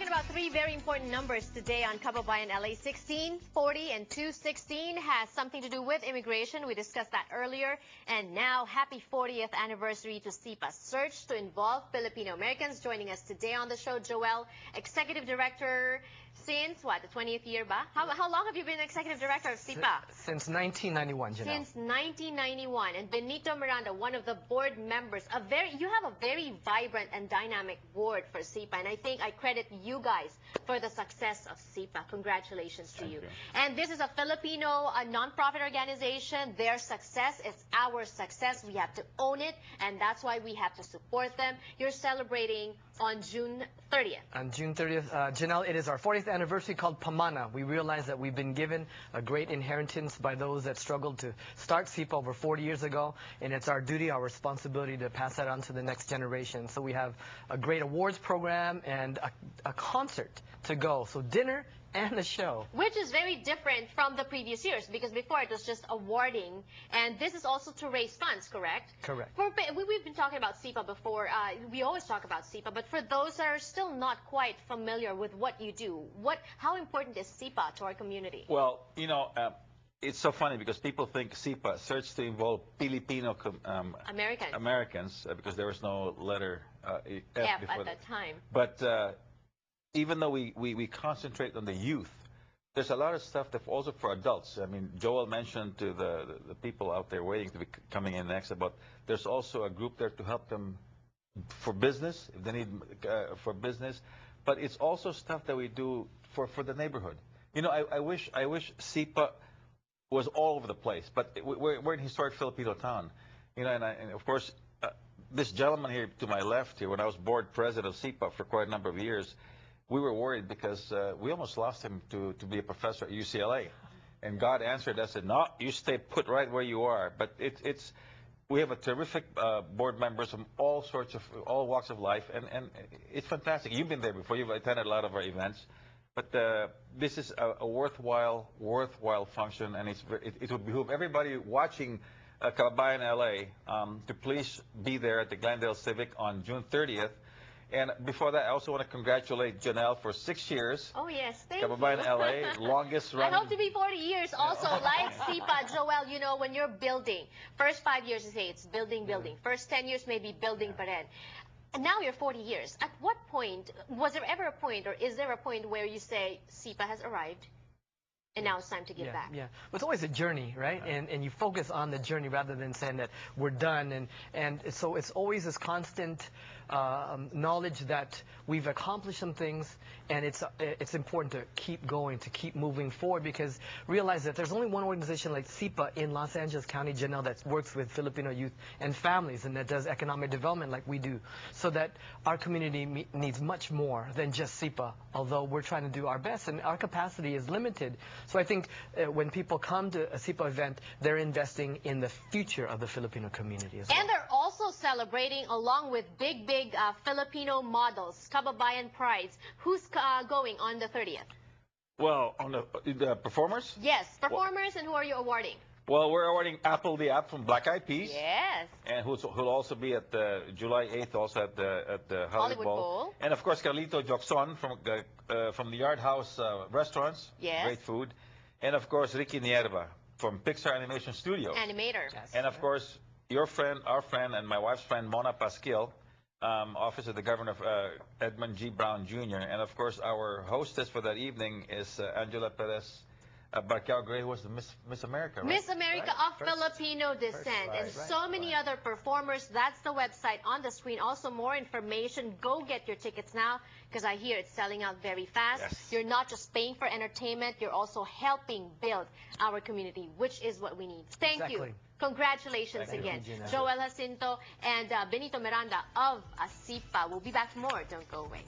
talking about three very important numbers today on Kababayan LA. 16, 40, and 216 has something to do with immigration. We discussed that earlier. And now, happy 40th anniversary to SIPA's search to involve Filipino Americans. Joining us today on the show, Joel, Executive Director since, what, the 20th year ba? How long have you been Executive Director of SIPA? Since 1991, Janelle. Since 1991. And Benito Miranda, one of the board members. You have a very vibrant and dynamic board for SIPA. And I think I credit you guys for the success of SIPA. Congratulations to you. And this is a Filipino non-profit organization. Their success is our success. We have to own it. And that's why we have to support them. You're celebrating on June 30th. On June 30th, Janelle, it is our 40th anniversary called Pamana. We realize that we've been given a great inheritance by those that struggled to start SIPA over 40 years ago, and it's our duty, our responsibility to pass that on to the next generation. So we have a great awards program and a concert to go. So dinner and a show. Which is very different from the previous years, because before it was just awarding, and this is also to raise funds, correct? Correct. We've been talking about SIPA before. We always talk about SIPA, but for those that are still not quite familiar with what you do, how important is SIPA to our community? Well, you know, it's so funny because people think SIPA, Search to Involve Filipino Americans, because there was no letter F before at that time. But even though we concentrate on the youth, there's a lot of stuff that also for adults. I mean, Joel mentioned to the people out there waiting to be coming in next about there's also a group there to help them for business, if they need for business. But it's also stuff that we do for the neighborhood. You know, I wish SIPA was all over the place, but we're in historic Filipino town. You know, and of course, this gentleman here to my left here, when I was board president of SIPA for quite a number of years, we were worried because we almost lost him to be a professor at UCLA. And God answered us and said, no, you stay put right where you are. But we have a terrific board members from all walks of life, and it's fantastic. You've been there before. You've attended a lot of our events. But this is a worthwhile function, and it would behoove everybody watching Kababayan LA to please be there at the Glendale Civic on June 30th. And before that, I also want to congratulate Janelle for 6 years. Oh, yes. Thank Kababayan you. LA, longest running. I hope to be 40 years also, like SIPA. Joel, you know, when you're building, first 5 years, you say it's building. First 10 years, maybe building, but then. And now you're 40 years. At what point, was there ever a point, or is there a point where you say SIPA has arrived, and now it's time to give back? Yeah, well, it's always a journey, right? And you focus on the journey rather than saying that we're done. And so it's always this constant knowledge that we've accomplished some things, and it's important to keep going, to keep moving forward, because realize that there's only one organization like SIPA in Los Angeles County, Janelle, that works with Filipino youth and families, and that does economic development like we do, so that our community needs much more than just SIPA, although we're trying to do our best, and our capacity is limited. So I think when people come to a SIPA event, they're investing in the future of the Filipino community as well. And they're also celebrating, along with big Filipino models, Kababayan Prides. Who's going on the 30th? Well, on the performers? Yes, performers, and who are you awarding? Well, we're awarding Apple the App from Black Eyed Peas. Yes. And who'll also be at July 8th, also at the Hollywood Bowl. And of course, Carlito Jocson from the Yard House Restaurants. Yes. Great food. And of course, Ricky Nierva from Pixar Animation Studios. Animator. Yes. And of course, your friend, our friend, and my wife's friend, Mona Pasquil, Office of the Governor of Edmund G. Brown Jr. And of course, our hostess for that evening is Angela Perez Barcao Gray, who was the Miss America, right? Miss America of Filipino descent, and so many other performers. That's the website on the screen. Also, more information. Go get your tickets now, because I hear it's selling out very fast. Yes. You're not just paying for entertainment, you're also helping build our community, which is what we need. Thank you. Congratulations again. Joel Jacinto and Benito Miranda of SIPA. We'll be back for more. Don't go away.